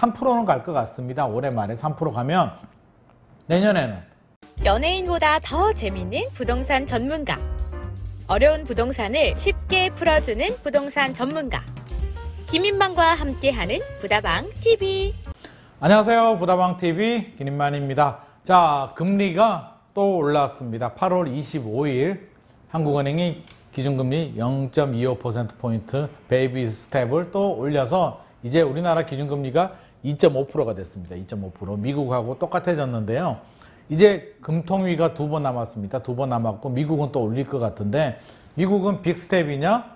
3%는 갈 것 같습니다. 올해 말에 3% 가면 내년에는 연예인보다 더 재밌는 부동산 전문가. 어려운 부동산을 쉽게 풀어주는 부동산 전문가. 김인만과 함께하는 부다방 TV. 안녕하세요. 부다방 TV 김인만입니다. 자, 금리가 또 올랐습니다. 8월 25일 한국은행이 기준금리 0.25%포인트 베이비 스텝을 또 올려서 이제 우리나라 기준금리가 2.5%가 됐습니다. 2.5%. 미국하고 똑같아졌는데요. 이제 금통위가 2번 남았습니다. 2번 남았고 미국은 또 올릴 것 같은데 미국은 빅 스텝이냐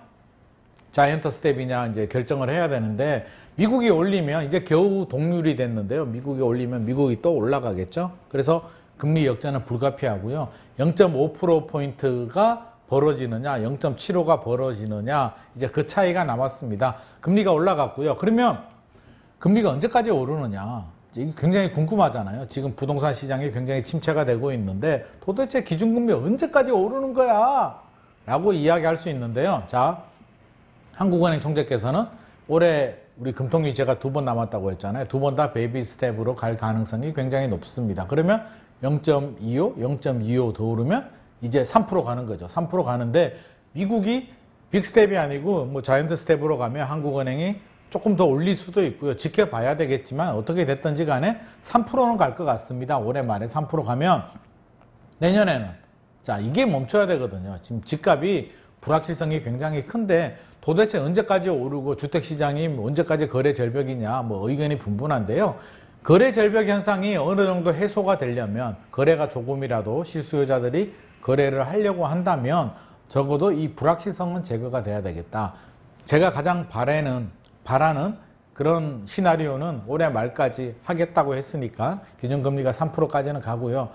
자이언트 스텝이냐 이제 결정을 해야 되는데 미국이 올리면 이제 겨우 동률이 됐는데요. 미국이 올리면 미국이 또 올라가겠죠. 그래서 금리 역전은 불가피하고요. 0.5%포인트가 벌어지느냐 0.75가 벌어지느냐 이제 그 차이가 남았습니다. 금리가 올라갔고요. 그러면 금리가 언제까지 오르느냐 이게 굉장히 궁금하잖아요. 지금 부동산 시장이 굉장히 침체가 되고 있는데 도대체 기준금리 언제까지 오르는 거야? 라고 이야기할 수 있는데요. 자, 한국은행 총재께서는 올해 우리 금통위 제가 2번 남았다고 했잖아요. 2번 다 베이비 스텝으로 갈 가능성이 굉장히 높습니다. 그러면 0.25, 0.25 더 오르면 이제 3% 가는 거죠. 3% 가는데 미국이 빅 스텝이 아니고 뭐 자이언트 스텝으로 가면 한국은행이 조금 더 올릴 수도 있고요. 지켜봐야 되겠지만 어떻게 됐든지 간에 3%는 갈 것 같습니다. 올해 말에 3% 가면 내년에는 자 이게 멈춰야 되거든요. 지금 집값이 불확실성이 굉장히 큰데 도대체 언제까지 오르고 주택시장이 언제까지 거래 절벽이냐 뭐 의견이 분분한데요. 거래 절벽 현상이 어느 정도 해소가 되려면 거래가 조금이라도 실수요자들이 거래를 하려고 한다면 적어도 이 불확실성은 제거가 돼야 되겠다. 제가 가장 바라는 그런 시나리오는 올해 말까지 하겠다고 했으니까 기준금리가 3%까지는 가고요.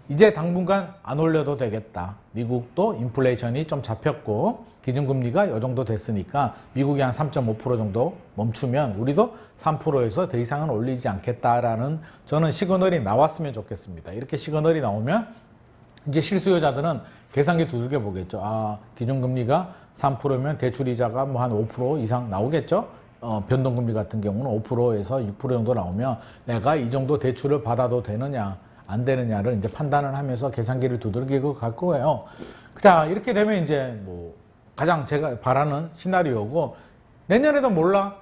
이제 당분간 안 올려도 되겠다. 미국도 인플레이션이 좀 잡혔고 기준금리가 이 정도 됐으니까 미국이 한 3.5% 정도 멈추면 우리도 3%에서 더 이상은 올리지 않겠다라는 저는 시그널이 나왔으면 좋겠습니다. 이렇게 시그널이 나오면 이제 실수요자들은 계산기 두들겨 보겠죠. 아, 기준금리가 3%면 대출이자가 뭐 한 5% 이상 나오겠죠. 변동금리 같은 경우는 5%에서 6% 정도 나오면 내가 이 정도 대출을 받아도 되느냐 안 되느냐를 이제 판단을 하면서 계산기를 두들기고 갈 거예요. 자, 이렇게 되면 이제 뭐 가장 제가 바라는 시나리오고 내년에도 몰라.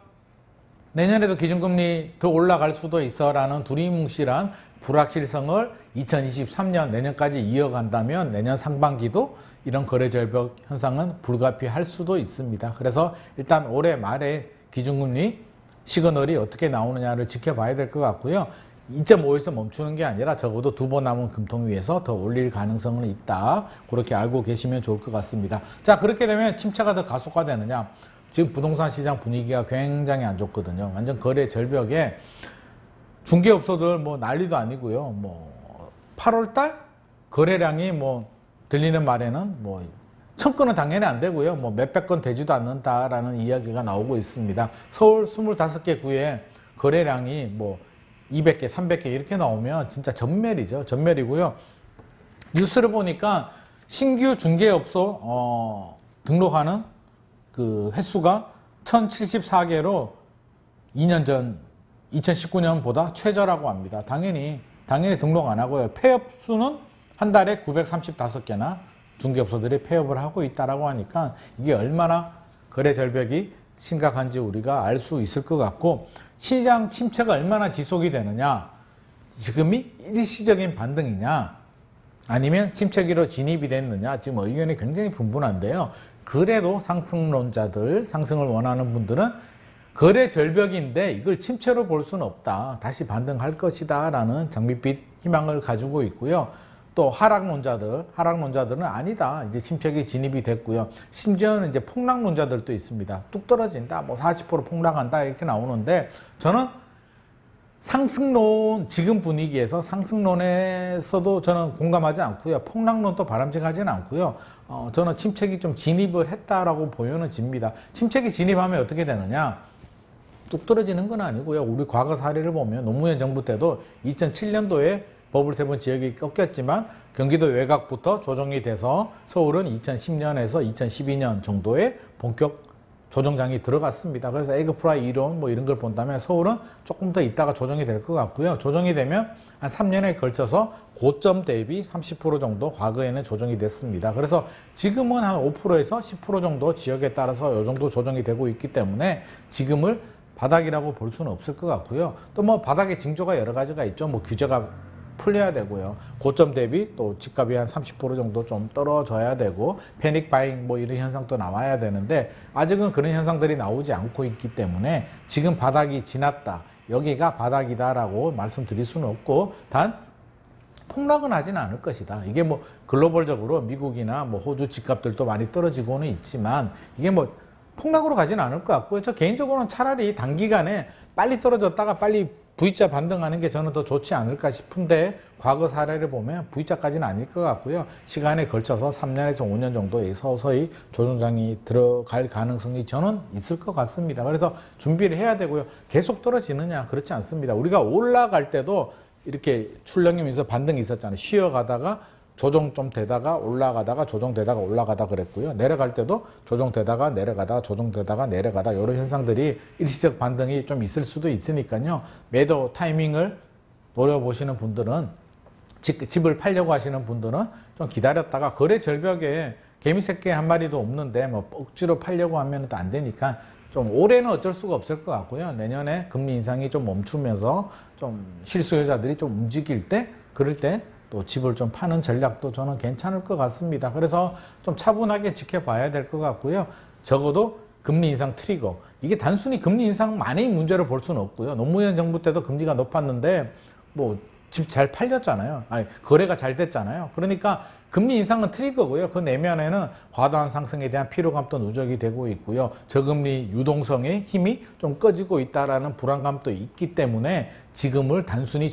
내년에도 기준금리 더 올라갈 수도 있어 라는 두리뭉실한 불확실성을 2023년 내년까지 이어간다면 내년 상반기도 이런 거래절벽 현상은 불가피할 수도 있습니다. 그래서 일단 올해 말에 기준금리 시그널이 어떻게 나오느냐를 지켜봐야 될 것 같고요. 2.5에서 멈추는 게 아니라 적어도 2번 남은 금통위에서 더 올릴 가능성은 있다. 그렇게 알고 계시면 좋을 것 같습니다. 자, 그렇게 되면 침체가 더 가속화되느냐. 지금 부동산 시장 분위기가 굉장히 안 좋거든요. 완전 거래 절벽에 중개업소들 뭐 난리도 아니고요. 뭐 8월달 거래량이 뭐 들리는 말에는 뭐 1000건은 당연히 안 되고요. 뭐 몇백 건 되지도 않는다라는 이야기가 나오고 있습니다. 서울 25개 구에 거래량이 뭐 200개, 300개 이렇게 나오면 진짜 전멸이죠. 전멸이고요. 뉴스를 보니까 신규 중개업소 등록하는 그 횟수가 1074개로 2년 전 2019년보다 최저라고 합니다. 당연히 등록 안 하고요. 폐업 수는 한 달에 935개나 중개업소들이 폐업을 하고 있다라고 하니까 이게 얼마나 거래 절벽이 심각한지 우리가 알 수 있을 것 같고 시장 침체가 얼마나 지속이 되느냐 지금이 일시적인 반등이냐 아니면 침체기로 진입이 됐느냐 지금 의견이 굉장히 분분한데요. 그래도 상승론자들 상승을 원하는 분들은 거래 절벽인데 이걸 침체로 볼 수는 없다. 다시 반등할 것이다 라는 장밋빛 희망을 가지고 있고요. 또 하락론자들은 아니다. 이제 침체기 진입이 됐고요. 심지어는 이제 폭락론자들도 있습니다. 뚝 떨어진다. 뭐 40% 폭락한다. 이렇게 나오는데 저는 상승론, 지금 분위기에서 상승론에서도 저는 공감하지 않고요. 폭락론도 바람직하지는 않고요. 저는 침체기 좀 진입을 했다라고 보여집니다. 침체기 진입하면 어떻게 되느냐? 뚝 떨어지는 건 아니고요. 우리 과거 사례를 보면 노무현 정부 때도 2007년도에 버블 세븐 지역이 꺾였지만 경기도 외곽부터 조정이 돼서 서울은 2010년에서 2012년 정도에 본격 조정장이 들어갔습니다. 그래서 에그프라이 이론 뭐 이런 걸 본다면 서울은 조금 더 있다가 조정이 될 것 같고요. 조정이 되면 한 3년에 걸쳐서 고점 대비 30% 정도 과거에는 조정이 됐습니다. 그래서 지금은 한 5%에서 10% 정도 지역에 따라서 이 정도 조정이 되고 있기 때문에 지금을 바닥이라고 볼 수는 없을 것 같고요. 또 뭐 바닥의 징조가 여러 가지가 있죠. 뭐 규제가 풀려야 되고요. 고점 대비 또 집값이 한 30% 정도 좀 떨어져야 되고 패닉 바잉 뭐 이런 현상도 나와야 되는데 아직은 그런 현상들이 나오지 않고 있기 때문에 지금 바닥이 지났다. 여기가 바닥이다라고 말씀드릴 수는 없고 단 폭락은 하지는 않을 것이다. 이게 뭐 글로벌적으로 미국이나 뭐 호주 집값들도 많이 떨어지고는 있지만 이게 뭐 폭락으로 가지는 않을 것 같고요. 저 개인적으로는 차라리 단기간에 빨리 떨어졌다가 빨리 V자 반등하는 게 저는 더 좋지 않을까 싶은데 과거 사례를 보면 V자까지는 아닐 것 같고요. 시간에 걸쳐서 3년에서 5년 정도 서서히 조정장이 들어갈 가능성이 저는 있을 것 같습니다. 그래서 준비를 해야 되고요. 계속 떨어지느냐? 그렇지 않습니다. 우리가 올라갈 때도 이렇게 출렁이면서 반등이 있었잖아요. 쉬어가다가 조정 좀 되다가 올라가다가 조정되다가 올라가다 그랬고요. 내려갈 때도 조정되다가 내려가다가 조정되다가 내려가다 이런 현상들이 일시적 반등이 좀 있을 수도 있으니까요. 매도 타이밍을 노려보시는 분들은 집을 팔려고 하시는 분들은 좀 기다렸다가 거래 절벽에 개미 새끼 한 마리도 없는데 뭐 억지로 팔려고 하면 또 안 되니까 좀 올해는 어쩔 수가 없을 것 같고요. 내년에 금리 인상이 좀 멈추면서 좀 실수요자들이 좀 움직일 때 그럴 때 또 집을 좀 파는 전략도 저는 괜찮을 것 같습니다. 그래서 좀 차분하게 지켜봐야 될 것 같고요. 적어도 금리 인상 트리거. 이게 단순히 금리 인상만의 문제로 볼 수는 없고요. 노무현 정부 때도 금리가 높았는데 뭐 집 잘 팔렸잖아요. 아니, 거래가 잘 됐잖아요. 그러니까 금리 인상은 트리거고요. 그 내면에는 과도한 상승에 대한 피로감도 누적이 되고 있고요. 저금리 유동성의 힘이 좀 꺼지고 있다라는 불안감도 있기 때문에 지금을 단순히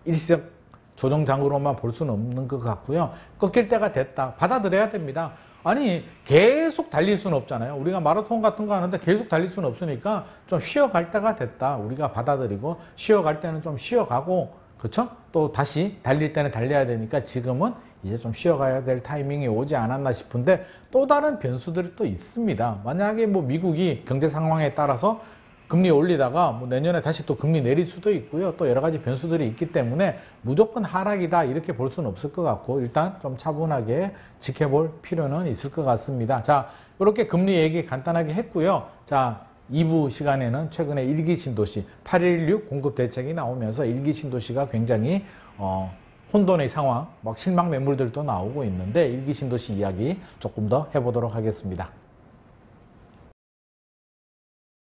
일시적 조정장으로만 볼 수는 없는 것 같고요. 꺾일 때가 됐다. 받아들여야 됩니다. 아니 계속 달릴 수는 없잖아요. 우리가 마라톤 같은 거 하는데 계속 달릴 수는 없으니까 좀 쉬어갈 때가 됐다. 우리가 받아들이고 쉬어갈 때는 좀 쉬어가고 그렇죠? 또 다시 달릴 때는 달려야 되니까 지금은 이제 좀 쉬어가야 될 타이밍이 오지 않았나 싶은데 또 다른 변수들이 또 있습니다. 만약에 뭐 미국이 경제 상황에 따라서 금리 올리다가 뭐 내년에 다시 또 금리 내릴 수도 있고요. 또 여러 가지 변수들이 있기 때문에 무조건 하락이다 이렇게 볼 수는 없을 것 같고 일단 좀 차분하게 지켜볼 필요는 있을 것 같습니다. 자, 이렇게 금리 얘기 간단하게 했고요. 자, 2부 시간에는 최근에 일기 신도시 816 공급 대책이 나오면서 일기 신도시가 굉장히 혼돈의 상황, 막 실망 매물들도 나오고 있는데 일기 신도시 이야기 조금 더 해보도록 하겠습니다.